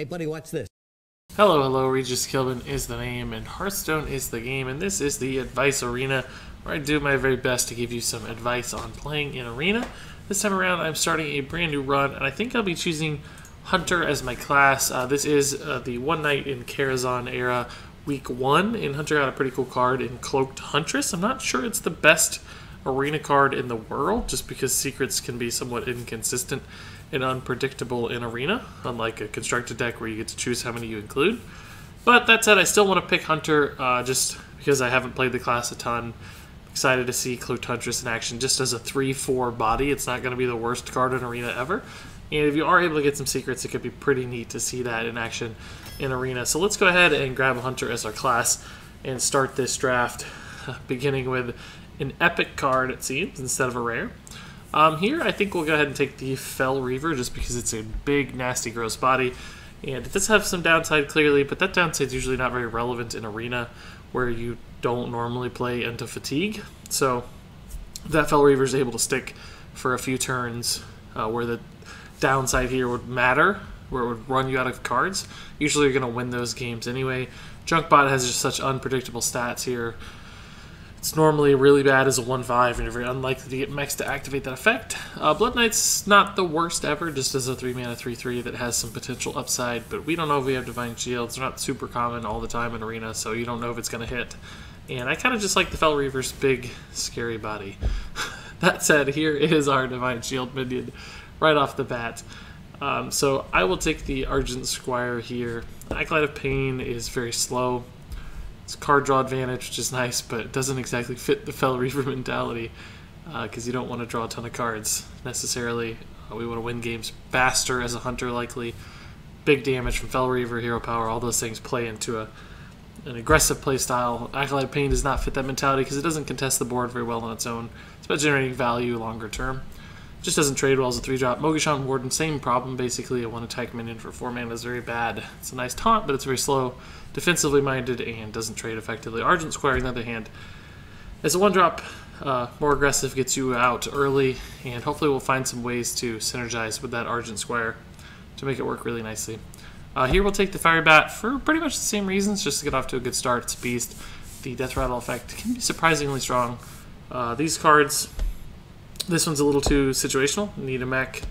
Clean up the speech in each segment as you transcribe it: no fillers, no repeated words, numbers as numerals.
Hey buddy, watch this. Hello, hello, Regis Kilbin is the name, and Hearthstone is the game, and this is the Advice Arena, where I do my very best to give you some advice on playing in Arena. This time around, I'm starting a brand new run, and I think I'll be choosing Hunter as my class. This is the One Night in Karazhan era, Week 1, and Hunter got a pretty cool card in Cloaked Huntress. I'm not sure it's the best Arena card in the world, just because secrets can be somewhat inconsistent and unpredictable in Arena, unlike a constructed deck where you get to choose how many you include. But that said, I still want to pick Hunter just because I haven't played the class a ton. Excited to see Cloaked Huntress in action just as a 3-4 body. It's not going to be the worst card in Arena ever. And if you are able to get some secrets, it could be pretty neat to see that in action in Arena. So let's go ahead and grab Hunter as our class and start this draft, beginning with an epic card, it seems, instead of a rare. Here, I think we'll go ahead and take the Fell Reaver just because it's a big, nasty, gross body. And it does have some downside, clearly, but that downside is usually not very relevant in Arena where you don't normally play into Fatigue. So that Fell Reaver is able to stick for a few turns where the downside here would matter, where it would run you out of cards. Usually you're going to win those games anyway. Junkbot has just such unpredictable stats here. It's normally really bad as a 1-5, and you're very unlikely to get mechs to activate that effect. Blood Knight's not the worst ever, just as a 3-mana 3-3 that has some potential upside, but we don't know if we have Divine Shields. They're not super common all the time in Arena, so you don't know if it's going to hit. And I kind of just like the Fell Reaver's big, scary body. That said, here is our Divine Shield minion right off the bat. So I will take the Argent Squire here. Acolyte of Pain is very slow. It's card draw advantage, which is nice, but it doesn't exactly fit the Fell Reaver mentality because you don't want to draw a ton of cards necessarily. We want to win games faster as a Hunter, likely. Big damage from Fell Reaver, Hero Power, all those things play into an aggressive play style. Acolyte of Pain does not fit that mentality because it doesn't contest the board very well on its own. It's about generating value longer term. Just doesn't trade well as a 3-drop. Mogishan Warden, same problem basically. A 1-attack minion for 4 mana is very bad. It's a nice taunt, but it's very slow, defensively minded, and doesn't trade effectively. Argent Squire, on the other hand, as a 1-drop, more aggressive, gets you out early, and hopefully we'll find some ways to synergize with that Argent Squire to make it work really nicely. Here we'll take the Fiery Bat for pretty much the same reasons, just to get off to a good start. It's a beast. The Death Rattle effect can be surprisingly strong. These cards... This one's a little too situational. You need a mech.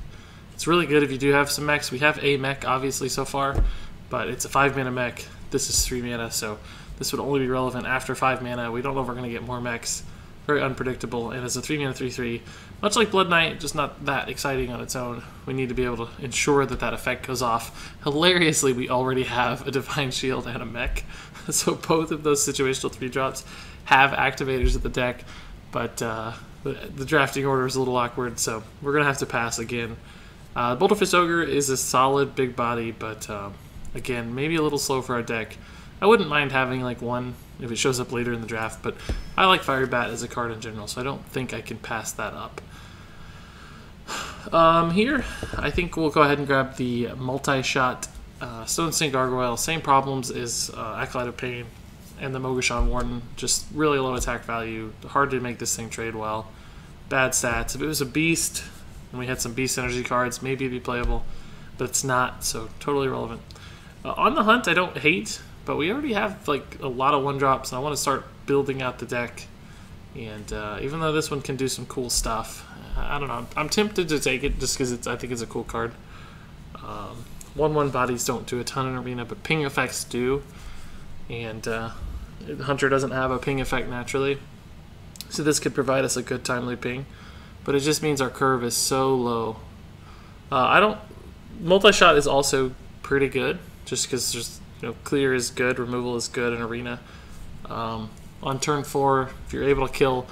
It's really good if you do have some mechs. We have a mech, obviously, so far, but it's a 5-mana mech. This is 3 mana, so this would only be relevant after 5 mana. We don't know if we're going to get more mechs. Very unpredictable, and as a 3-mana 3-3, much like Blood Knight, just not that exciting on its own. We need to be able to ensure that that effect goes off. Hilariously, we already have a Divine Shield and a mech, so both of those situational 3-drops have activators at the deck, but the drafting order is a little awkward, so we're going to have to pass again. Bolterfist Ogre is a solid big body, but again, maybe a little slow for our deck. I wouldn't mind having like one if it shows up later in the draft, but I like Fiery Bat as a card in general, so I don't think I can pass that up. Here, I think we'll go ahead and grab the multi-shot Stone Sink Gargoyle. Same problems as Acolyte of Pain and the Mogishan Warden, just really low attack value, hard to make this thing trade well. Bad stats. If it was a beast, and we had some beast energy cards, maybe it'd be playable, but it's not, so totally irrelevant. On the Hunt, I don't hate, but we already have like a lot of 1-drops, and I want to start building out the deck. And even though this one can do some cool stuff, I don't know, I'm tempted to take it just because I think it's a cool card. 1-1 bodies don't do a ton in Arena, but ping effects do. And Hunter doesn't have a ping effect naturally, so this could provide us a good timely ping, but it just means our curve is so low. Multi-shot is also pretty good, just because there's, clear is good, removal is good in Arena. On turn 4, if you're able to kill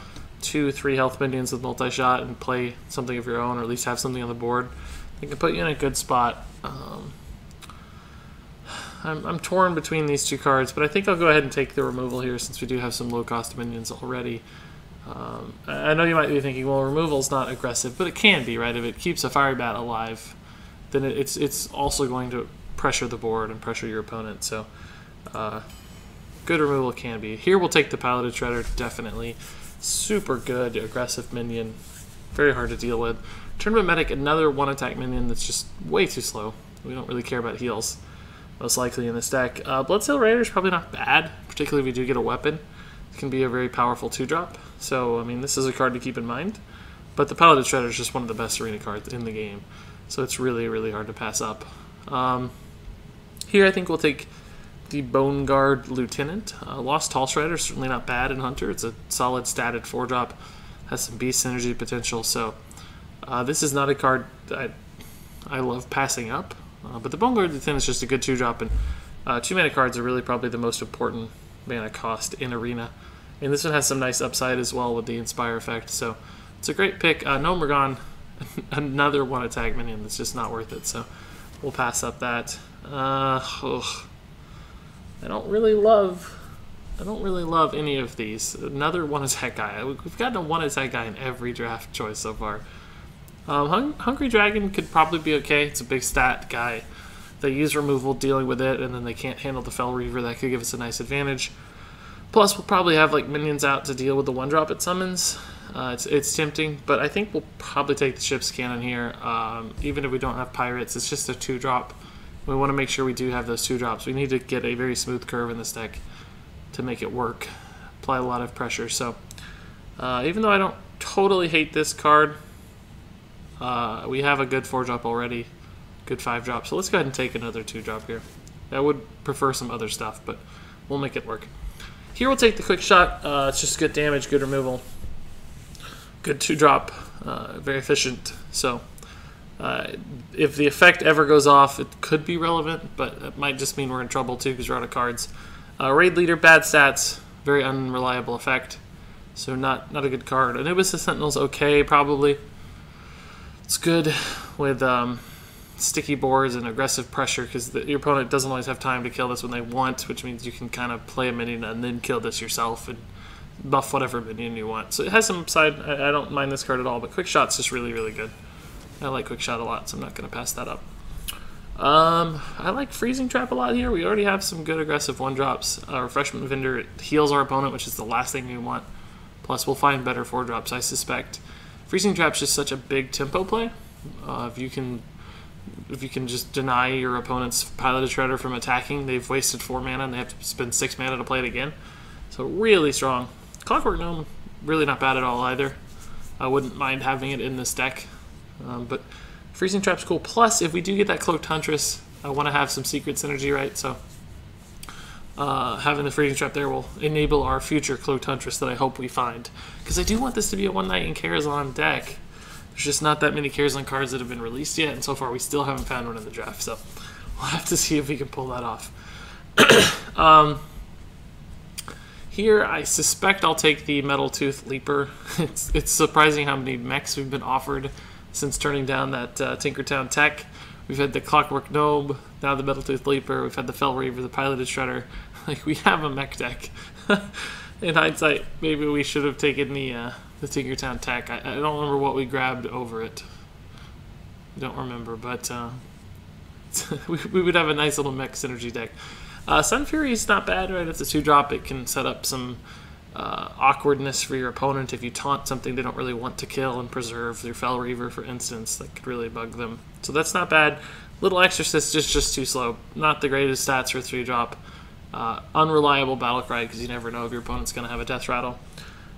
2-3 health minions with multi-shot and play something of your own, or at least have something on the board, it can put you in a good spot. I'm torn between these two cards, but I think I'll go ahead and take the removal here since we do have some low-cost minions already. I know you might be thinking, well, removal's not aggressive, but it can be, right? If it keeps a Fiery Bat alive, then it's also going to pressure the board and pressure your opponent, so good removal can be. Here we'll take the Piloted Shredder, definitely. Super good aggressive minion, very hard to deal with. Tournament Medic, another 1-attack minion that's just way too slow. We don't really care about heals. most likely in this deck. Bloodsail Raider is probably not bad, particularly if you do get a weapon. It can be a very powerful 2-drop. So, I mean, this is a card to keep in mind. But the Paladin Shredder is just one of the best arena cards in the game. So it's really, really hard to pass up. Here I think we'll take the Bone Guard Lieutenant. Lost Tall Shredder is certainly not bad in Hunter. It's a solid statted 4-drop. Has some beast synergy potential. So this is not a card that I love passing up. But the Bone Guard Lieutenant is just a good 2-drop. And 2-mana cards are really probably the most important mana cost in Arena. And this one has some nice upside as well with the Inspire effect. So it's a great pick. No Murgon, another 1-attack minion that's just not worth it. So we'll pass up that. I don't really love any of these. Another 1-attack guy. We've gotten a 1-attack guy in every draft choice so far. Hungry Dragon could probably be okay. It's a big stat guy. They use removal dealing with it, and then they can't handle the Fel Reaver. That could give us a nice advantage. Plus, we'll probably have like minions out to deal with the 1-drop it summons. It's tempting, but I think we'll probably take the Ship's Cannon here. Even if we don't have Pirates, it's just a 2-drop. We want to make sure we do have those 2-drops. We need to get a very smooth curve in this deck to make it work. Apply a lot of pressure. So, even though I don't totally hate this card, we have a good 4-drop already. Good 5-drop. So let's go ahead and take another 2-drop here. I would prefer some other stuff, but we'll make it work. Here we'll take the Quick Shot. It's just good damage, good removal. Good 2-drop. Very efficient. So if the effect ever goes off, it could be relevant, but it might just mean we're in trouble too because we're out of cards. Raid Leader, bad stats. Very unreliable effect. So not a good card. Anubis the Sentinel's okay, probably. It's good with sticky boards and aggressive pressure because your opponent doesn't always have time to kill this when they want, which means you can kind of play a minion and then kill this yourself and buff whatever minion you want. So it has some upside. I don't mind this card at all, but Quick Shot's just really, really good. I like Quick Shot a lot, so I'm not going to pass that up. I like Freezing Trap a lot here. We already have some good aggressive 1-drops. Refreshment Vendor, it heals our opponent, which is the last thing we want. Plus, we'll find better 4-drops, I suspect. Freezing Trap's just such a big tempo play. If you can just deny your opponent's Piloted Shredder from attacking, they've wasted 4 mana and they have to spend 6 mana to play it again. So really strong. Clockwork Gnome, really not bad at all either. I wouldn't mind having it in this deck. But Freezing Trap's cool. Plus, if we do get that Cloaked Huntress, I want to have some secret synergy, right? So having the Freezing Trap there will enable our future Cloaked Huntress that I hope we find. Because I do want this to be a One Night in Karazhan deck. There's just not that many Karazhan cards that have been released yet, and so far we still haven't found one in the draft. So we'll have to see if we can pull that off. Here, I suspect I'll take the Metal Tooth Leaper. It's surprising how many mechs we've been offered since turning down that Tinkertown Tech. We've had the Clockwork Gnome, now the Metal Tooth Leaper. We've had the Fel Reaver, the Piloted Shredder. Like, we have a mech deck. In hindsight, maybe we should have taken the Tinkertown Tech. I don't remember what we grabbed over it. I don't remember, but we would have a nice little mech synergy deck. Sun Fury is not bad, right? It's a 2-drop. It can set up some awkwardness for your opponent if you taunt something they don't really want to kill and preserve. Their Fel Reaver, for instance, that could really bug them. So that's not bad. Little Exorcist is just too slow. Not the greatest stats for 3-drop. Unreliable Battlecry because you never know if your opponent's going to have a Death Rattle.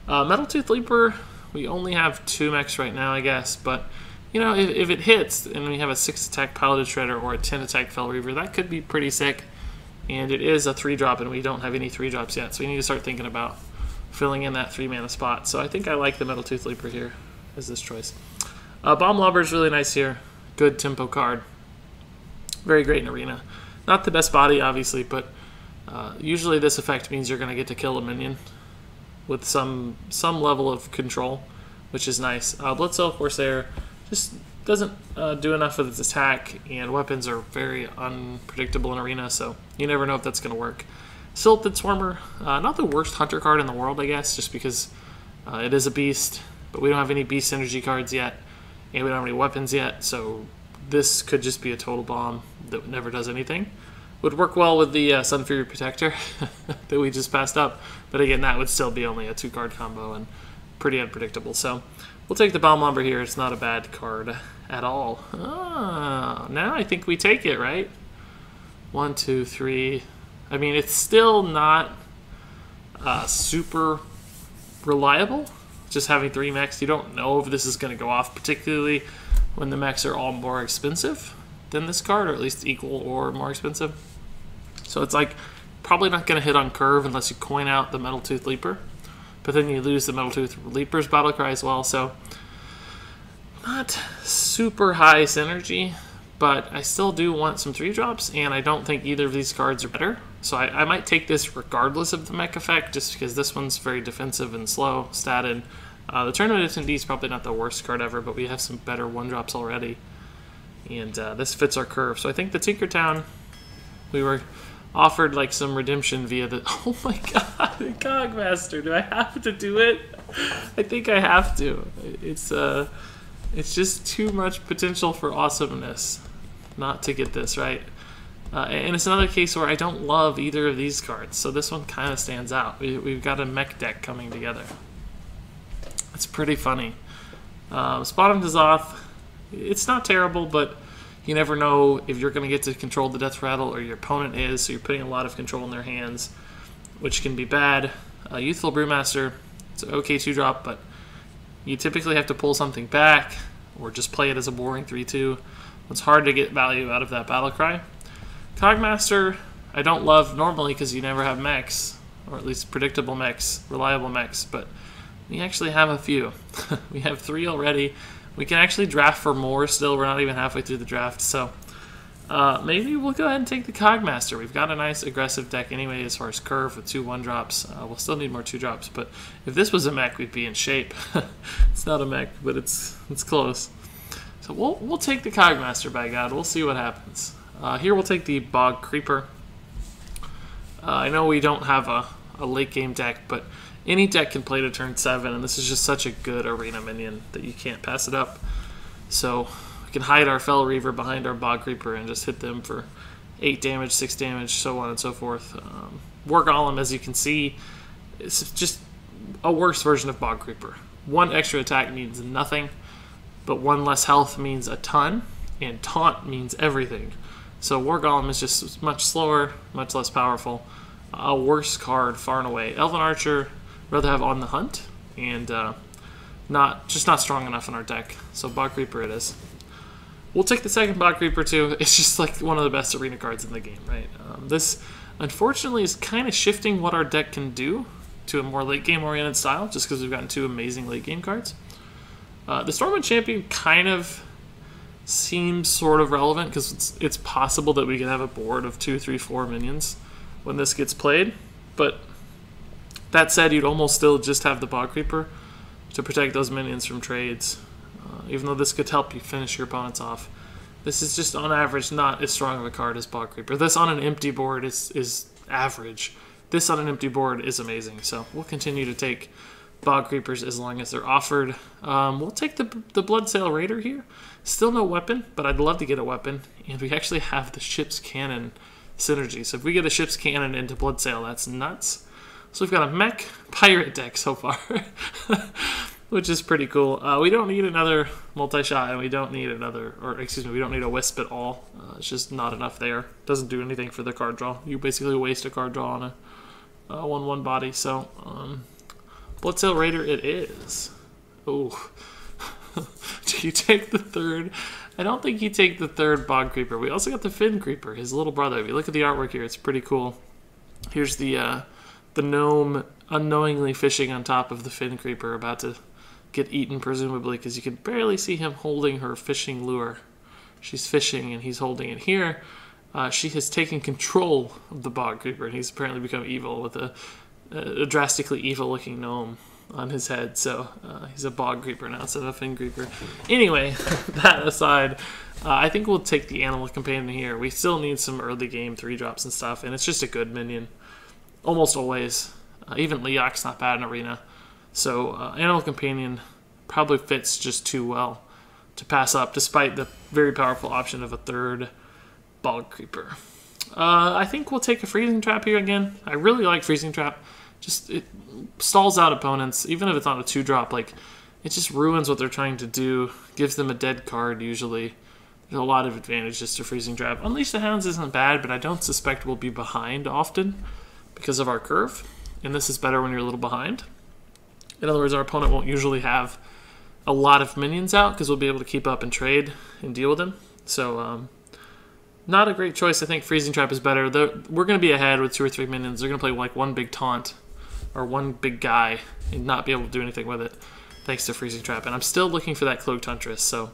Metal Tooth Leaper, we only have 2 mechs right now, I guess, but you know, if it hits and we have a 6-attack Piloted Shredder or a 10-attack Fel Reaver, that could be pretty sick. And it is a 3-drop, and we don't have any 3-drops yet, so we need to start thinking about filling in that 3-mana spot. So I think I like the Metal Tooth Leaper here as this choice. Bomb Lobber is really nice here. Good tempo card. Very great in Arena. Not the best body, obviously, but usually this effect means you're going to get to kill a minion with some level of control, which is nice. Bloodsail Corsair just doesn't do enough with its attack, and weapons are very unpredictable in Arena, so you never know if that's going to work. Silted Swarmer, not the worst Hunter card in the world, I guess, just because it is a beast, but we don't have any beast synergy cards yet, and we don't have any weapons yet, so this could just be a total bomb that never does anything. Would work well with the Sun Fury Protector that we just passed up, but again, that would still be only a 2-card combo and pretty unpredictable. So we'll take the Bomb Lobber here. It's not a bad card at all. Now I think we take it, right? 1, 2, 3. I mean, it's still not super reliable. Just having 3 mechs, you don't know if this is going to go off, particularly when the mechs are all more expensive than this card, or at least equal or more expensive. So it's like probably not going to hit on curve unless you coin out the Metal Tooth Leaper. But then you lose the Metal Tooth Leaper's battle cry as well. So not super high synergy, but I still do want some 3-drops, and I don't think either of these cards are better. So I might take this regardless of the mech effect, just because this one's very defensive and slow statted. The Tournament Attendee is probably not the worst card ever, but we have some better 1-drops already. And this fits our curve. So I think the Tinkertown, we were offered like some redemption via the... Oh my god, the Cogmaster. Do I have to do it? I think I have to. It's just too much potential for awesomeness not to get this, right? And it's another case where I don't love either of these cards, so this one kind of stands out. We've got a mech deck coming together. It's pretty funny. Spotted Zoth, it's not terrible, but you never know if you're going to get to control the Death Rattle or your opponent is, so you're putting a lot of control in their hands, which can be bad. Youthful Brewmaster, it's an okay 2-drop, but you typically have to pull something back or just play it as a boring 3-2. It's hard to get value out of that battle cry. Cogmaster, I don't love normally because you never have mechs, or at least predictable mechs, reliable mechs, but we actually have a few. We have 3 already. We can actually draft for more still. We're not even halfway through the draft, so maybe we'll go ahead and take the Cogmaster. We've got a nice aggressive deck anyway as far as curve with 2 1-drops. We'll still need more 2-drops, but if this was a mech, we'd be in shape. It's not a mech, but it's close. So we'll take the Cogmaster, by God. We'll see what happens. Here we'll take the Bog Creeper. I know we don't have a late game deck, but any deck can play to turn 7, and this is just such a good arena minion that you can't pass it up. So we can hide our Fel Reaver behind our Bog Creeper and just hit them for 8 damage, 6 damage, so on and so forth. War Golem, as you can see, is just a worse version of Bog Creeper. 1 extra attack means nothing, but 1 less health means a ton, and Taunt means everything. So War Golem is just much slower, much less powerful. A worse card far and away. Elven Archer, rather have On the Hunt, and just not strong enough in our deck. So Bog Creeper it is. We'll take the second Bog Creeper too. It's just like one of the best arena cards in the game, right? This, unfortunately, is kind of shifting what our deck can do to a more late game oriented style, just because we've gotten 2 amazing late game cards. The Stormwind Champion kind of seems sort of relevant because it's possible that we can have a board of 2, 3, 4 minions when this gets played, but that said, you'd almost still just have the Bog Creeper to protect those minions from trades, even though this could help you finish your opponents off. This is just, on average, not as strong of a card as Bog Creeper. This on an empty board is average. This on an empty board is amazing, so we'll continue to take Bog Creepers as long as they're offered. We'll take the Bloodsail Raider here. Still no weapon, but I'd love to get a weapon, and we actually have the Ship's Cannon synergy. So if we get a Ship's Cannon into Bloodsail, that's nuts. So we've got a mech pirate deck so far, which is pretty cool. We don't need another multi-shot, and we don't need another, or excuse me, we don't need a Wisp at all. It's just not enough there. Doesn't do anything for the card draw. You basically waste a card draw on a 1/1 body. So Bloodsail Raider it is. Oh, do you take the third? I don't think you take the third Bog Creeper. We also got the Fin Creeper, his little brother. If you look at the artwork here, it's pretty cool. Here's the gnome unknowingly fishing on top of the Fin Creeper, about to get eaten, presumably, because you can barely see him holding her fishing lure. She's fishing, and he's holding it here. She has taken control of the Bog Creeper, and he's apparently become evil with a drastically evil-looking gnome on his head. So he's a Bog Creeper now instead of a Fin Creeper. Anyway, that aside, I think we'll take the Animal Companion here. We still need some early game 3-drops and stuff, and it's just a good minion. Almost always. Even Leok's not bad in Arena. So Animal Companion probably fits just too well to pass up, despite the very powerful option of a third Bog Creeper. I think we'll take a Freezing Trap here again. I really like Freezing Trap. Just, it stalls out opponents, even if it's on a 2-drop. Like, it just ruins what they're trying to do. Gives them a dead card, usually. There's a lot of advantages to Freezing Trap. Unleash the Hounds isn't bad, but I don't suspect we'll be behind often because of our curve. And this is better when you're a little behind. In other words, our opponent won't usually have a lot of minions out because we'll be able to keep up and trade and deal with them. So, not a great choice. I think Freezing Trap is better. We're going to be ahead with 2 or 3 minions. They're going to play like one big taunt or one big guy and not be able to do anything with it thanks to Freezing Trap. And I'm still looking for that Cloaked Huntress, so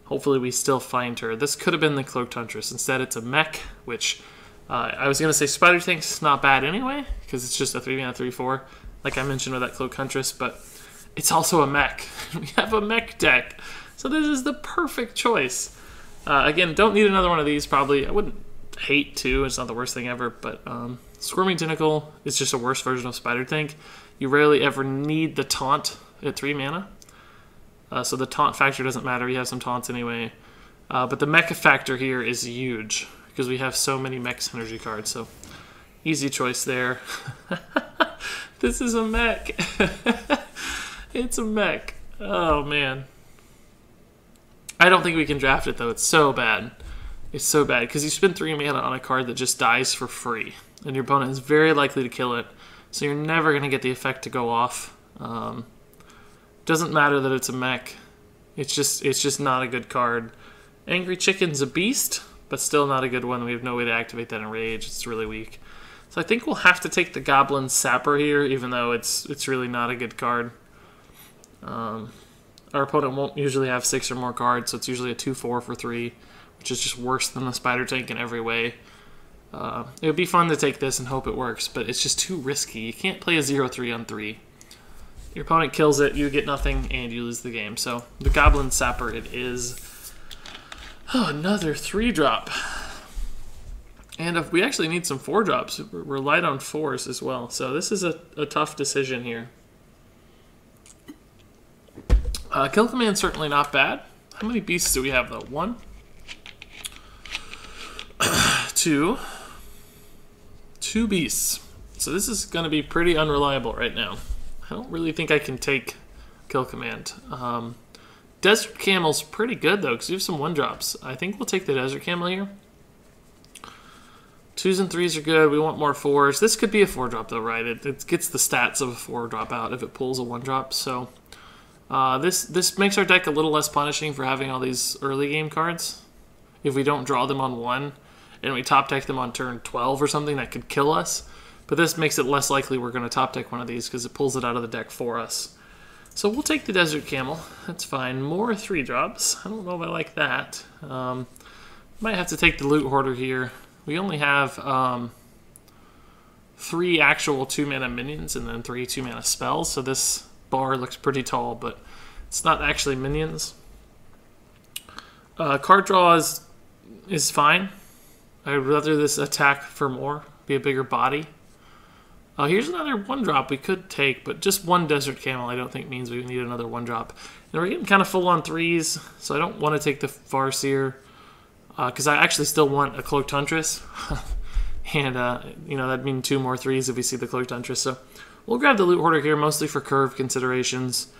hopefully we still find her. This could have been the Cloaked Huntress. Instead, it's a mech, which I was going to say Spider Tank's not bad anyway because it's just a 3-mana 3/4, like I mentioned with that Cloaked Huntress, but it's also a mech. We have a mech deck, so this is the perfect choice. Again, don't need another one of these, probably. I wouldn't hate to. It's not the worst thing ever, but Squirming Tentacle is just a worse version of Spider Tank. You rarely ever need the taunt at 3 mana. So the taunt factor doesn't matter. You have some taunts anyway. But the mecha factor here is huge because we have so many mech synergy cards. So easy choice there. This is a mech. It's a mech. Oh, man. I don't think we can draft it, though. It's so bad. It's so bad because you spend 3 mana on a card that just dies for free. And your opponent is very likely to kill it. So you're never going to get the effect to go off. Doesn't matter that it's a mech. It's just not a good card. Angry Chicken's a beast, but still not a good one. We have no way to activate that in Rage. It's really weak. So I think we'll have to take the Goblin Sapper here, even though it's really not a good card. Our opponent won't usually have 6 or more cards, so it's usually a 2/4 for 3, which is just worse than the Spider Tank in every way. It would be fun to take this and hope it works, but it's just too risky. You can't play a 0/3 on 3. Your opponent kills it, you get nothing, and you lose the game. So the Goblin Sapper it is. Oh, another 3-drop. And if we actually need some 4-drops. We're light on 4s as well. So this is a tough decision here. Kill Command certainly not bad. How many beasts do we have though? 1, 2 beasts. So this is going to be pretty unreliable right now. I don't really think I can take Kill Command. Desert Camel's pretty good though because we have some 1-drops. I think we'll take the Desert Camel here. 2s and 3s are good. We want more 4s. This could be a 4-drop though, right? It gets the stats of a 4-drop out if it pulls a 1-drop. So this makes our deck a little less punishing for having all these early game cards. If we don't draw them on 1 and we top deck them on turn 12 or something, that could kill us. But this makes it less likely we're going to top deck one of these because it pulls it out of the deck for us. So we'll take the Desert Camel. That's fine. More 3-drops. I don't know if I like that. Might have to take the Loot Hoarder here. We only have 3 actual 2-mana minions and then 3 2-mana spells. So this bar looks pretty tall, but it's not actually minions. Card draw is fine. I'd rather this attack for more, be a bigger body. Here's another 1-drop we could take, but just 1 Desert Camel I don't think means we need another 1-drop. And we're getting kind of full on 3s, so I don't want to take the Farseer, because I actually still want a Cloaked Huntress. And, you know, that'd mean 2 more 3s if we see the Cloaked Huntress. So we'll grab the Loot Hoarder here, mostly for curve considerations.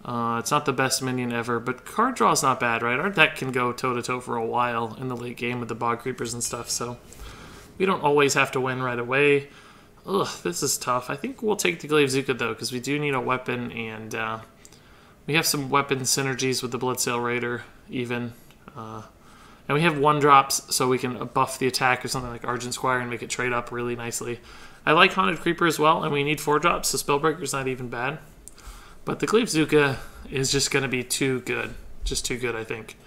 It's not the best minion ever, but card draw is not bad, right? Our deck can go toe-to-toe for a while in the late game with the Bog Creepers and stuff, so we don't always have to win right away. Ugh, this is tough. I think we'll take the Glaive Zuka, though, because we do need a weapon, and we have some weapon synergies with the Bloodsail Raider, even. And we have 1-drops, so we can buff the attack or something like Argent Squire and make it trade up really nicely. I like Haunted Creeper as well, and we need 4-drops, so Spellbreaker's not even bad. But the Glaive Zuka is just going to be too good. Just too good, I think.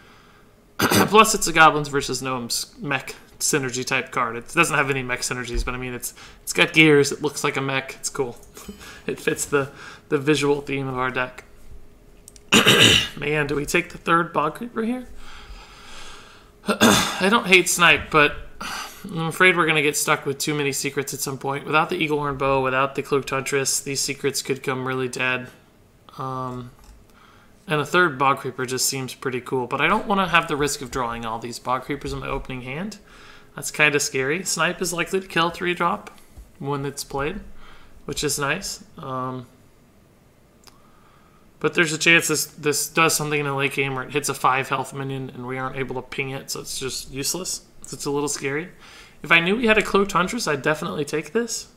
Plus, it's a Goblins versus Gnomes mech synergy type card. It doesn't have any mech synergies, but I mean, it's got gears. It looks like a mech. It's cool. It fits the visual theme of our deck. Man, do we take the 3rd Bog Creeper here? I don't hate Snipe, but I'm afraid we're going to get stuck with too many secrets at some point. Without the Eaglehorn Bow, without the Cloaked Huntress, these secrets could come really dead. And a 3rd Bog Creeper just seems pretty cool, but I don't want to have the risk of drawing all these Bog Creepers in my opening hand. That's kind of scary. Snipe is likely to kill 3-drop when it's played, which is nice. But there's a chance this does something in the late game where it hits a 5 health minion and we aren't able to ping it, so it's just useless. So it's a little scary. If I knew we had a Cloaked Huntress, I'd definitely take this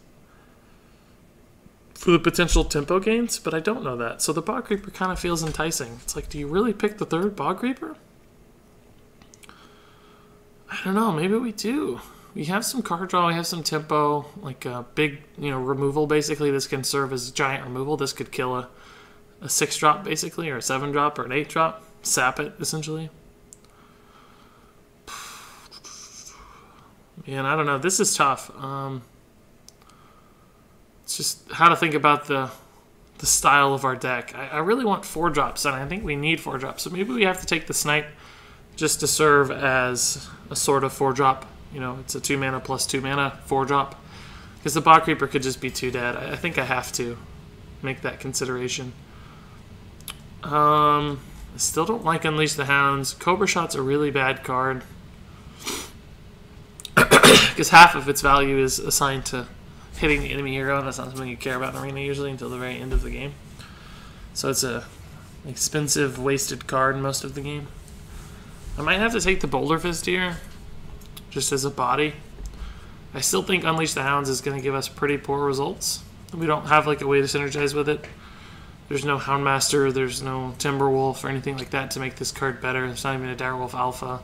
for the potential tempo gains, but I don't know that. So the Bog Creeper kind of feels enticing. It's like, do you really pick the third Bog Creeper? I don't know, maybe we do. We have some card draw, we have some tempo, like a big, removal basically. This can serve as giant removal. This could kill a 6-drop basically, or a 7-drop, or an 8-drop. Sap it, essentially. Man, I don't know. This is tough. It's just how to think about the style of our deck. I really want 4-drops, and I think we need 4-drops. So maybe we have to take the Snipe just to serve as a sort of 4-drop. It's a 2 mana plus 2 mana 4-drop. Because the Bog Creeper could just be too dead. I think I have to make that consideration. I still don't like Unleash the Hounds. Cobra Shot's a really bad card. Because half of its value is assigned to hitting the enemy hero, and that's not something you care about in Arena usually until the very end of the game. So it's a expensive, wasted card most of the game. I might have to take the Boulder Fist here, just as a body. I still think Unleash the Hounds is going to give us pretty poor results. We don't have like a way to synergize with it. There's no Houndmaster, there's no Timberwolf or anything like that to make this card better. There's not even a Direwolf Alpha.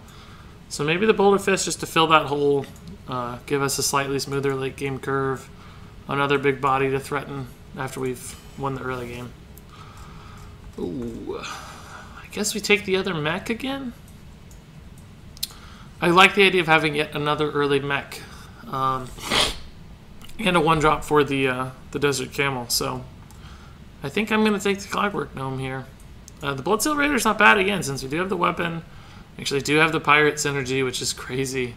So maybe the Boulder Fist just to fill that hole, give us a slightly smoother late game curve, another big body to threaten after we've won the early game. Ooh, I guess we take the other mech again? I like the idea of having yet another early mech. And a 1-drop for the Desert Camel, so I think I'm going to take the Clockwork Gnome here. The Bloodseal Raider's not bad again, since we do have the weapon. Actually do have the Pirate Synergy, which is crazy.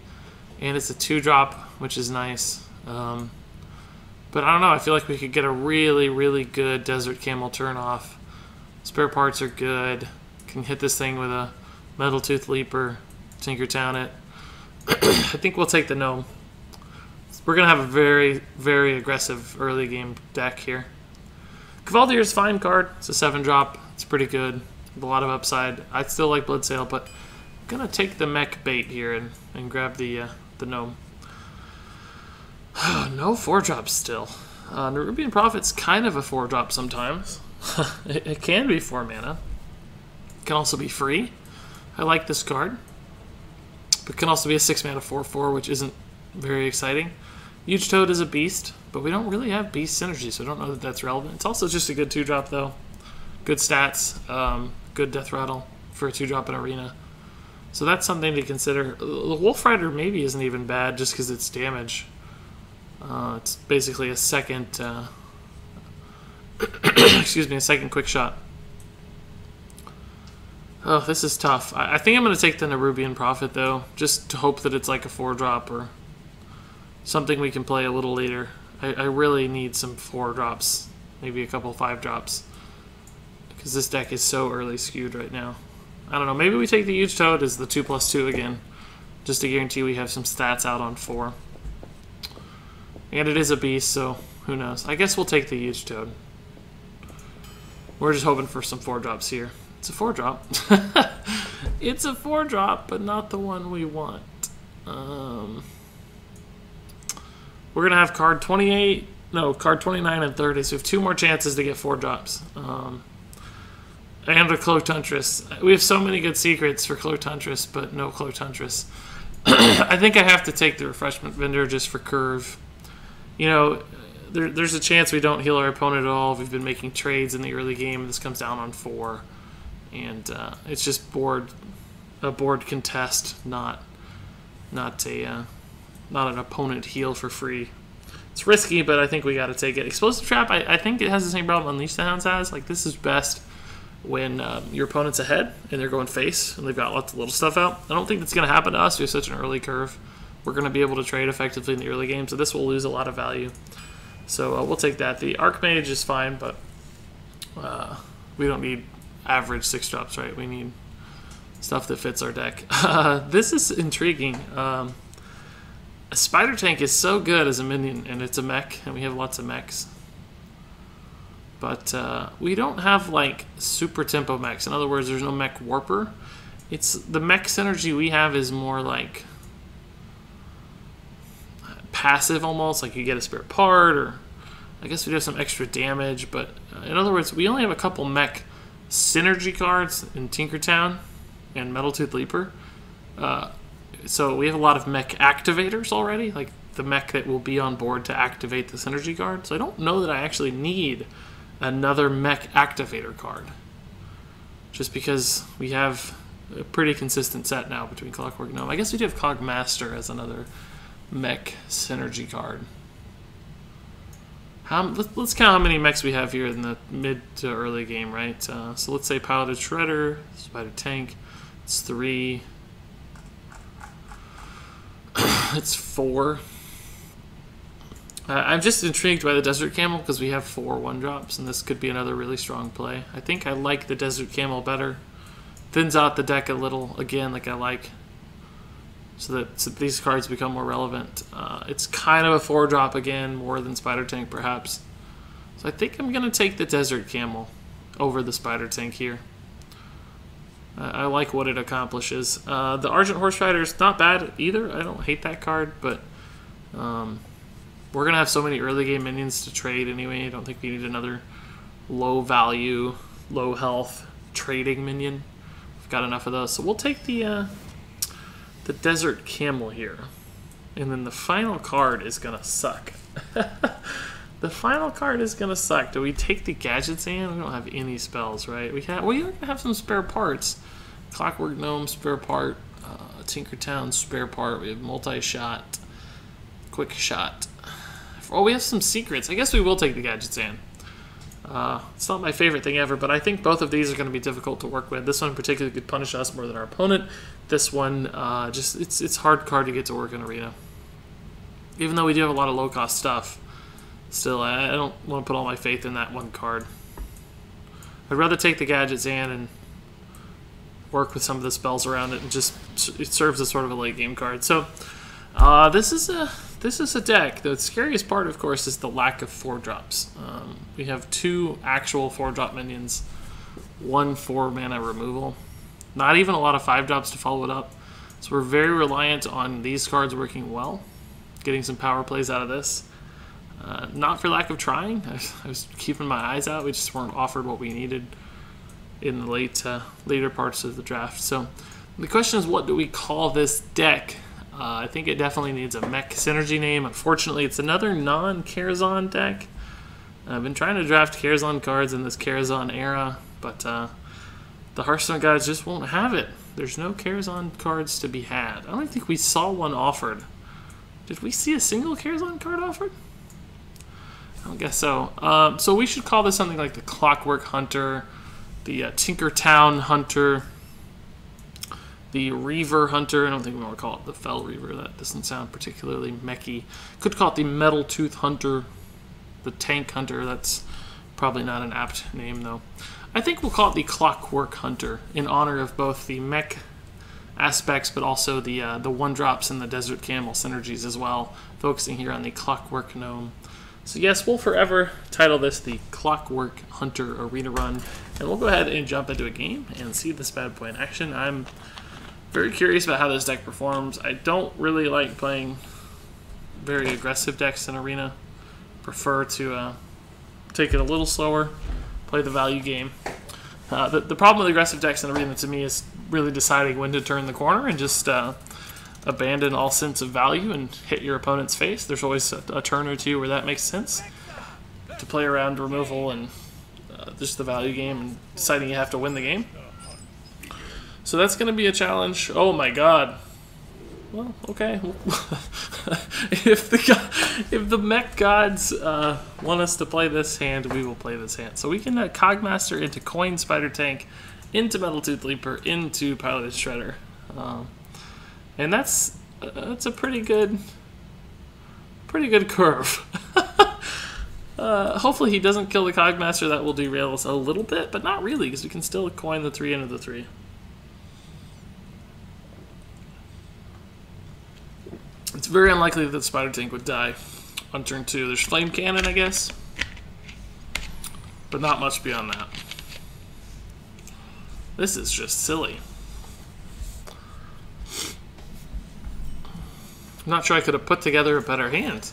And it's a 2-drop, which is nice. But I don't know, I feel like we could get a really, really good Desert Camel turn off. Spare parts are good. Can hit this thing with a Metal Tooth Leaper, Tinkertown it. I think we'll take the Gnome. We're going to have a very, very aggressive early game deck here. Cavaldier's fine card. It's a 7-drop. It's pretty good. With a lot of upside. I still like Bloodsail, but I'm going to take the mech bait here and grab the Gnome. No 4-drops still. Nerubian Prophet's kind of a 4-drop sometimes. It can be 4 mana. It can also be free. I like this card. But it can also be a 6 mana 4/4, which isn't very exciting. Huge Toad is a beast, but we don't really have beast synergy, so I don't know that that's relevant. It's also just a good 2-drop, though. Good stats, good death rattle for a 2-drop in Arena. So that's something to consider. The Wolf Rider maybe isn't even bad, just because it's damage. It's basically a second, excuse me, a second quick shot. Oh, this is tough. I think I'm going to take the Nerubian Prophet, though, just to hope that it's like a 4-drop or something we can play a little later. I really need some 4-drops, maybe a couple 5-drops, because this deck is so early skewed right now. I don't know, maybe we take the Huge Toad as the 2/2 again, just to guarantee we have some stats out on 4. And it is a beast, so who knows. I guess we'll take the Huge Toad. We're just hoping for some 4-drops here. It's a 4-drop. It's a 4-drop, but not the one we want. We're going to have card 28, no, card 29 and 30, so we have 2 more chances to get 4-drops. And a Cloaked Huntress. We have so many good secrets for Cloaked Huntress, but no Cloaked Huntress. I think I have to take the Refreshment Vendor just for curve. There's a chance we don't heal our opponent at all. We've been making trades in the early game. This comes down on 4. And it's just a board contest, not an opponent heal for free. It's risky, but I think we got to take it. Explosive Trap, I think it has the same problem Unleash the Hounds has. Like, this is best when your opponent's ahead and they're going face and they've got lots of little stuff out. I don't think that's going to happen to us. We have such an early curve. We're going to be able to trade effectively in the early game, so this will lose a lot of value. So we'll take that. The Archmage is fine, but we don't need average 6-drops, right? We need stuff that fits our deck. This is intriguing. A Spider Tank is so good as a minion, and it's a mech, and we have lots of mechs. But we don't have like super tempo mechs. In other words, there's no mech warper. It's the mech synergy we have is more like passive almost, like you get a spare part, or I guess we do have some extra damage, but in other words, we only have a couple mech synergy cards in Tinkertown and Metal-Tooth Leaper. So we have a lot of mech activators already, like the mech that will be on board to activate the synergy card. So I don't know that I actually need another mech activator card, just because we have a pretty consistent set now between Clockwork and Gnome. I guess we do have Cogmaster as another mech synergy card. Let's count how many mechs we have here in the mid to early game, right? So let's say Piloted Shredder, Spider Tank, it's 3. It's 4. I'm just intrigued by the Desert Camel because we have 4 1-drops, and this could be another really strong play. I think I like the Desert Camel better. Thins out the deck a little, again, like I like, so that these cards become more relevant. It's kind of a 4-drop again, more than Spider Tank perhaps. So I think I'm going to take the Desert Camel over the Spider Tank here. I like what it accomplishes. The Argent Horse Rider is not bad either. I don't hate that card, but we're going to have so many early game minions to trade anyway. I don't think we need another low value, low health trading minion. We've got enough of those. So we'll take the Desert Camel here. And then the final card is going to suck. The final card is going to suck. Do we take the Gadgets in? We don't have any spells, right? We are going to have some spare parts. Clockwork Gnome spare part. Tinkertown spare part. We have multi-shot. Quick shot. Oh, we have some secrets. I guess we will take the Gadgets in. It's not my favorite thing ever, but I think both of these are going to be difficult to work with. This one in particular could punish us more than our opponent. This one, it's hard card to get to work in Arena. Even though we do have a lot of low-cost stuff, still, I don't want to put all my faith in that one card. I'd rather take the Gadgets in and work with some of the spells around it, and just it serves as sort of a late-game card. So, this is a deck. The scariest part, of course, is the lack of 4-drops. We have 2 actual 4-drop minions, 1 4-mana removal. Not even a lot of 5-drops to follow it up. So we're very reliant on these cards working well, getting some power plays out of this. Not for lack of trying. I was keeping my eyes out. We just weren't offered what we needed in the later parts of the draft. So the question is, what do we call this deck? I think it definitely needs a mech synergy name. Unfortunately, it's another non-Karazhan deck. I've been trying to draft Karazhan cards in this Karazhan era, but the Hearthstone guys just won't have it. There's no Karazhan cards to be had. I don't think we saw one offered. Did we see a single Karazhan card offered? I don't guess so. So we should call this something like the Clockwork Hunter, the Tinkertown Hunter, the Reaver Hunter. I don't think we want to call it the Fell Reaver. That doesn't sound particularly mechy. Could call it the Metal-Tooth Hunter, the Tank Hunter. That's probably not an apt name, though. I think we'll call it the Clockwork Hunter in honor of both the mech aspects, but also the 1-drops and the Desert Camel synergies as well, focusing here on the Clockwork Gnome. So yes, we'll forever title this the Clockwork Hunter Arena Run, and we'll go ahead and jump into a game and see this bad boy in action. I'm very curious about how this deck performs. I don't really like playing very aggressive decks in Arena. Prefer to take it a little slower, play the value game. The problem with aggressive decks in Arena to me is really deciding when to turn the corner and just abandon all sense of value and hit your opponent's face. There's always a turn or two where that makes sense to play around removal and just the value game and deciding you have to win the game. So that's going to be a challenge. Oh my god. Well, okay. If the mech gods want us to play this hand, we will play this hand. So we can Cogmaster into Coin Spider Tank, into Metal-Tooth Leaper, into Piloted Shredder. And that's a pretty good curve. Hopefully he doesn't kill the Cogmaster. That will derail us a little bit, but not really, because we can still coin the 3 into the 3. It's very unlikely that the Spider Tank would die on turn 2. There's Flame Cannon, I guess. but not much beyond that. This is just silly. I'm not sure I could have put together a better hand.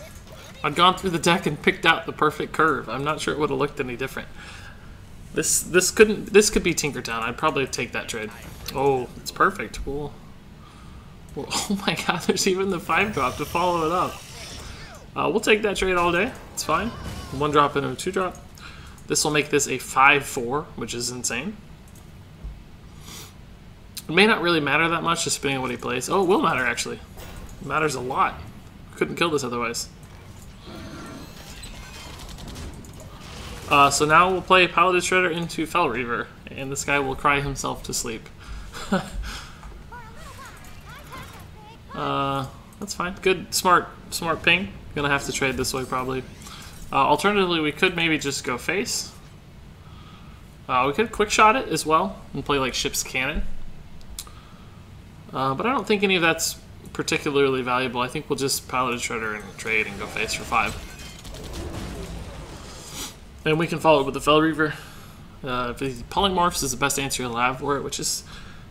I'd gone through the deck and picked out the perfect curve. I'm not sure it would have looked any different. This could be Tinkertown. I'd probably take that trade. Oh, it's perfect. Well, oh my god, there's even the 5-drop to follow it up. We'll take that trade all day. It's fine. 1-drop into a 2-drop. This will make this a 5-4, which is insane. It may not really matter that much, just depending on what he plays. Oh, it will matter, actually. It matters a lot. Couldn't kill this otherwise. So now we'll play Paladin Shredder into Fel Reaver, and this guy will cry himself to sleep. That's fine. Good, smart ping. Gonna have to trade this way probably. Alternatively, we could maybe just go face. We could quick shot it as well and play like Ship's Cannon. But I don't think any of that's particularly valuable. I think we'll just Paladin Shredder and trade and go face for 5. And we can follow it with the Fel Reaver. If he polymorphs is the best answer you'll have for it, which is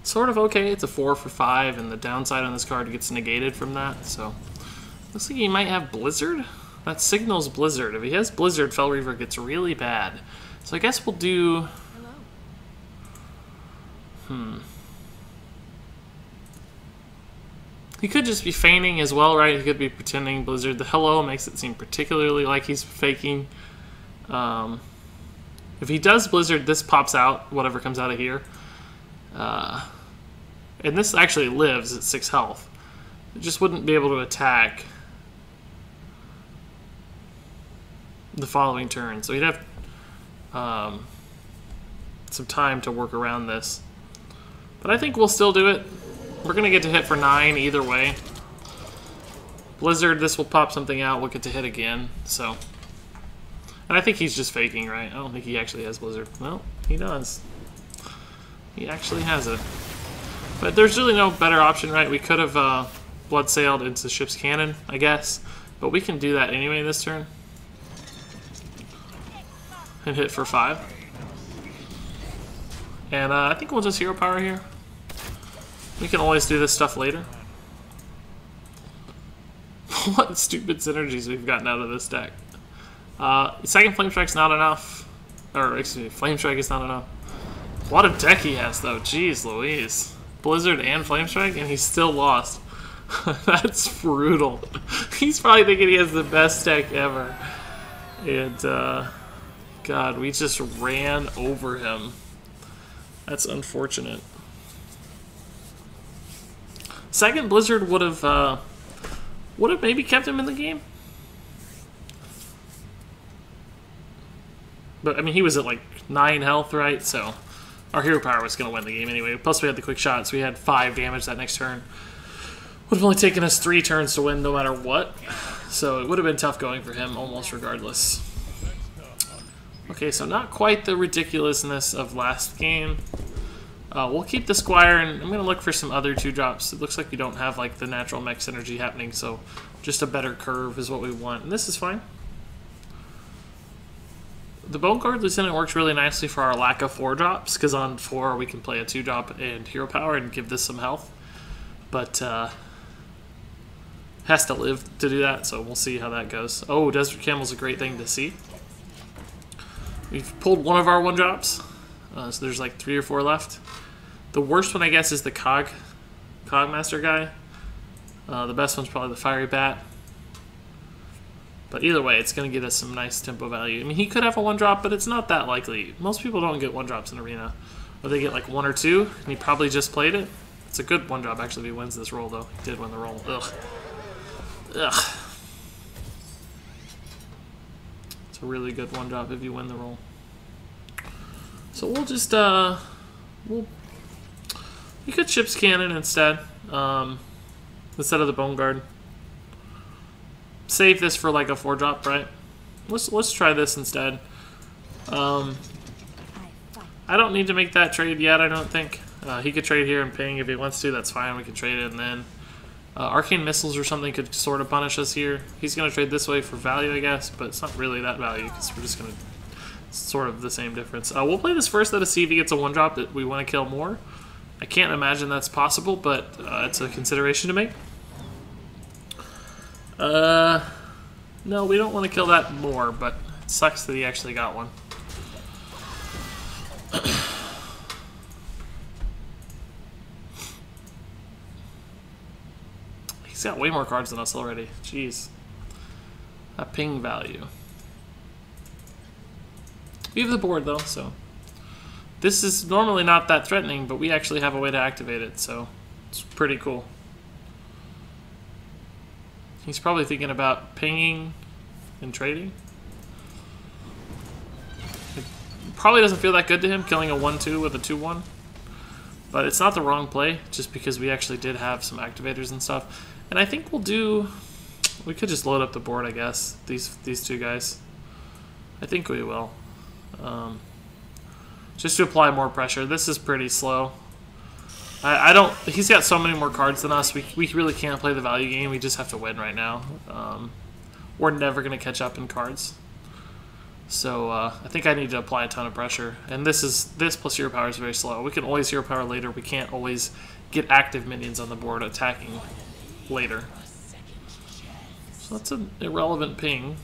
sort of okay. It's a 4 for 5, and the downside on this card gets negated from that. So looks like he might have Blizzard. That signals Blizzard. If he has Blizzard, Fel Reaver gets really bad. So I guess we'll do... He could just be feigning as well, right? He could be pretending Blizzard. The hello makes it seem particularly like he's faking. If he does Blizzard, this pops out, whatever comes out of here. And this actually lives at 6 health. It just wouldn't be able to attack the following turn. So he'd have some time to work around this. But I think we'll still do it. We're going to get to hit for 9 either way. Blizzard, this will pop something out. We'll get to hit again. So, and I think he's just faking, right? I don't think he actually has Blizzard. Well, he does. He actually has it. But there's really no better option, right? We could have Blood Sailed into Ship's Cannon, I guess. But we can do that anyway this turn. And hit for 5. And I think we'll just Hero Power here. We can always do this stuff later. What stupid synergies we've gotten out of this deck. Second Flame Strike's not enough. Or, excuse me, Flame Strike is not enough. What a deck he has, though. Jeez Louise. Blizzard and Flame Strike, and he's still lost. That's brutal. He's probably thinking he has the best deck ever. And, God, we just ran over him. That's unfortunate. Second Blizzard would have maybe kept him in the game. But, I mean, he was at like 9 health, right? So our Hero Power was going to win the game anyway. Plus we had the quick shots. We had 5 damage that next turn. Would have only taken us 3 turns to win no matter what. So it would have been tough going for him almost regardless. Okay, so not quite the ridiculousness of last game. We'll keep the Squire, and I'm going to look for some other 2-drops. It looks like we don't have like the natural mech synergy happening, so just a better curve is what we want. And this is fine. The Bone Guard Lieutenant works really nicely for our lack of 4-drops, because on 4 we can play a 2-drop and Hero Power and give this some health. But has to live to do that, so we'll see how that goes. Oh, Desert Camel's a great thing to see. We've pulled one of our 1-drops, so there's like 3 or 4 left. The worst one, I guess, is the Cogmaster guy. The best one's probably the Fiery Bat. But either way, it's going to get us some nice tempo value. I mean, he could have a 1-drop, but it's not that likely. Most people don't get 1-drops in Arena. Or they get like 1 or 2, and he probably just played it. It's a good 1-drop, actually, if he wins this roll, though. He did win the roll. Ugh. Ugh. It's a really good 1-drop if you win the roll. So we'll just, you could Ship's Cannon instead, instead of the Bone Guard. Save this for like a 4-drop, right? Let's try this instead. I don't need to make that trade yet, I don't think. He could trade here and ping if he wants to, that's fine, we can trade it, and then Arcane Missiles or something could sort of punish us here. He's going to trade this way for value, I guess, but it's not really that value, because we're just going to sort of the same difference. We'll play this first, though, to see if he gets a 1-drop that we want to kill more. I can't imagine that's possible, but it's a consideration to make. No, we don't want to kill that more, but it sucks that he actually got one. He's got way more cards than us already. Jeez. That ping value. We have the board, though, so... This is normally not that threatening, but we actually have a way to activate it, so it's pretty cool. He's probably thinking about pinging and trading. It probably doesn't feel that good to him, killing a 1-2 with a 2-1. But it's not the wrong play, just because we actually did have some activators and stuff. And I think we'll do... We could just load up the board, I guess. These two guys. I think we will. Just to apply more pressure. This is pretty slow. I don't... He's got so many more cards than us. We really can't play the value game. We just have to win right now. We're never going to catch up in cards. So I think I need to apply a ton of pressure. And this plus hero power is very slow. We can always hero power later. We can't always get active minions on the board attacking later. So that's an irrelevant ping.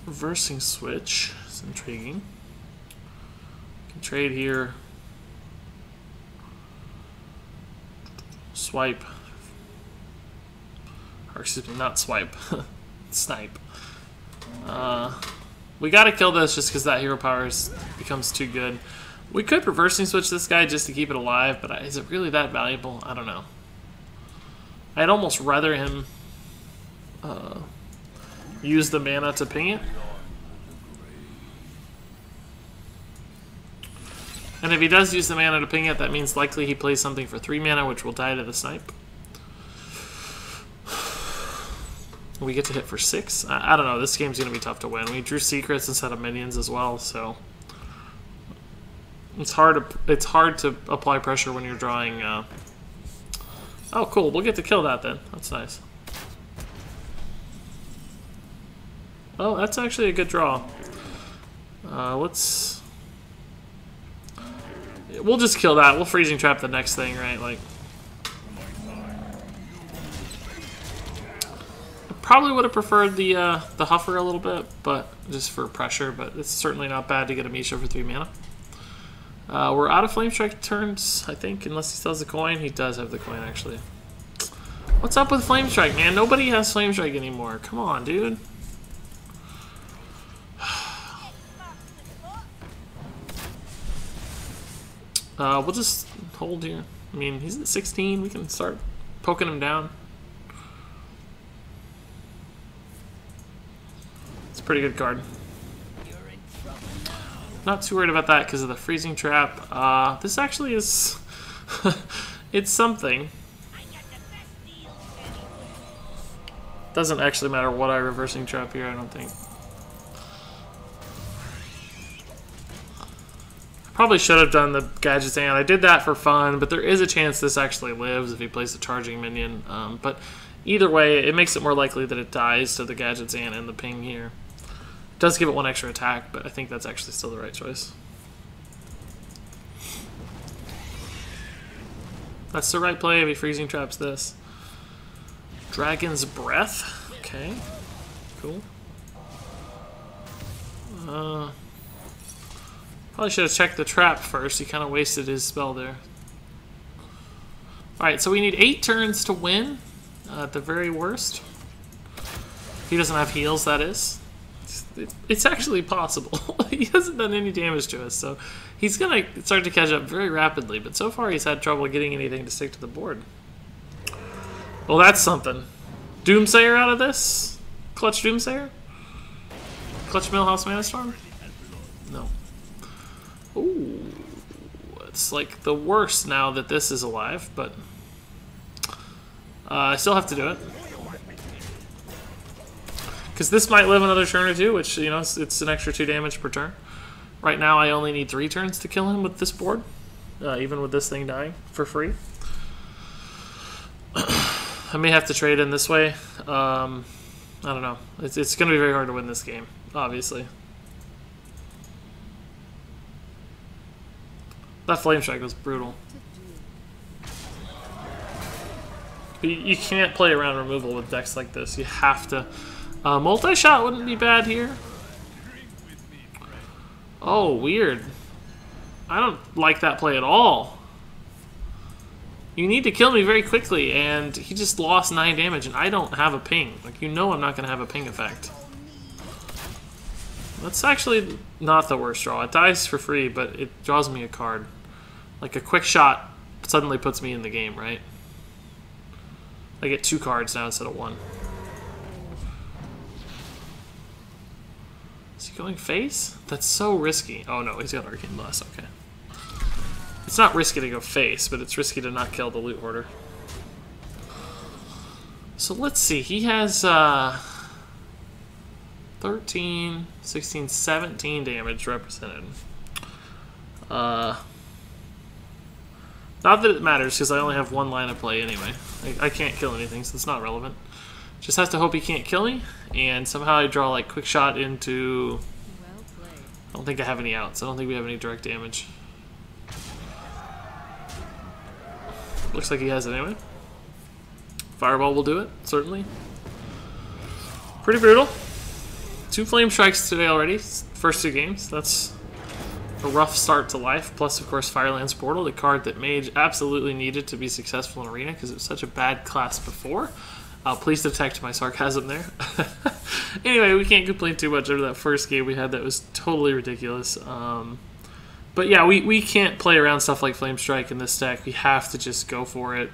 Reversing switch. It's intriguing. Can trade here. Swipe. Or excuse me, not swipe. Snipe. We gotta kill this just because that hero power becomes too good. We could reversing switch this guy just to keep it alive, but is it really that valuable? I don't know. I'd almost rather him use the mana to ping it. And if he does use the mana to ping it, that means likely he plays something for 3 mana, which will die to the snipe. We get to hit for 6. I don't know. This game's going to be tough to win. We drew secrets instead of minions as well, so it's hard to apply pressure when you're drawing. Oh, cool. We'll get to kill that then. That's nice. Oh, that's actually a good draw. We'll just kill that. We'll freezing trap the next thing, right? Like, I probably would have preferred the Huffer a little bit, but just for pressure. But it's certainly not bad to get a Misha for 3 mana. We're out of Flame Strike turns, I think, unless he still has the coin. He does have the coin, actually. What's up with Flame Strike, man? Nobody has Flame Strike anymore. Come on, dude. We'll just hold here. I mean, he's at 16. We can start poking him down. It's a pretty good card. Not too worried about that because of the freezing trap. This actually is... it's something. Doesn't actually matter what I reversing trap here, I don't think. Probably should have done the Gadget's Ant. I did that for fun, but there is a chance this actually lives if he plays the charging minion. But either way, it makes it more likely that it dies to the Gadget's Ant and the ping here. It does give it 1 extra attack, but I think that's actually still the right choice. That's the right play if he freezing traps this. Dragon's Breath. Okay. Cool. Probably should have checked the trap first. He kind of wasted his spell there. Alright, so we need 8 turns to win, at the very worst. He doesn't have heals, that is. It's actually possible. He hasn't done any damage to us, so he's going to start to catch up very rapidly, but so far he's had trouble getting anything to stick to the board. Well, that's something. Doomsayer out of this? Clutch Doomsayer? Clutch Millhouse Manastorm? No. Ooh, it's like the worst now that this is alive, but I still have to do it. Because this might live another turn or two, which, you know, it's an extra 2 damage per turn. Right now I only need 3 turns to kill him with this board, even with this thing dying for free. I may have to trade in this way. I don't know. It's going to be very hard to win this game, obviously. That Flame Strike was brutal. But you can't play around removal with decks like this. You have to. Multi-shot wouldn't be bad here. Oh, weird. I don't like that play at all. You need to kill me very quickly, and he just lost 9 damage, and I don't have a ping. Like, you know I'm not going to have a ping effect. That's actually not the worst draw. It dies for free, but it draws me a card. Like, a quick shot suddenly puts me in the game, right? I get 2 cards now instead of 1. Is he going face? That's so risky. Oh no, he's got Arcane Blast, okay. It's not risky to go face, but it's risky to not kill the Loot Hoarder. So let's see, he has 13, 16, 17 damage represented. Not that it matters, because I only have 1 line of play anyway. I can't kill anything, so it's not relevant. Just have to hope he can't kill me, and somehow I draw like quick shot into... I don't think I have any outs. I don't think we have any direct damage. Looks like he has it anyway. Fireball will do it, certainly. Pretty brutal. 2 Flame Strikes today already, first 2 games. That's a rough start to life. Plus, of course, Firelands Portal, the card that Mage absolutely needed to be successful in Arena because it was such a bad class before. Please detect my sarcasm there. Anyway, we can't complain too much over that first game we had. That was totally ridiculous. But yeah, we can't play around stuff like Flame Strike in this deck. We have to just go for it.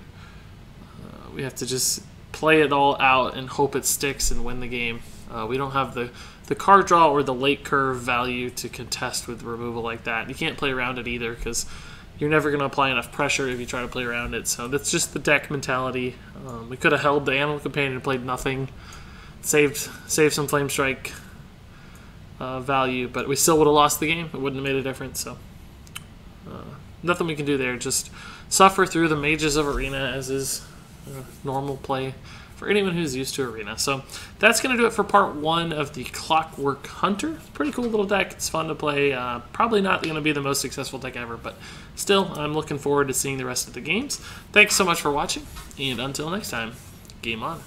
We have to just play it all out and hope it sticks and win the game. We don't have the card draw or the late curve value to contest with removal like that. You can't play around it either because you're never going to apply enough pressure if you try to play around it. So that's just the deck mentality. We could have held the Animal Companion and played nothing, saved some Flame Strike value, but we still would have lost the game. It wouldn't have made a difference. So nothing we can do there. Just suffer through the Mages of Arena as is normal play for anyone who's used to Arena. So that's going to do it for part 1 of the Clockwork Hunter. Pretty cool little deck. It's fun to play. Probably not going to be the most successful deck ever, but still, I'm looking forward to seeing the rest of the games. Thanks so much for watching, and until next time, game on.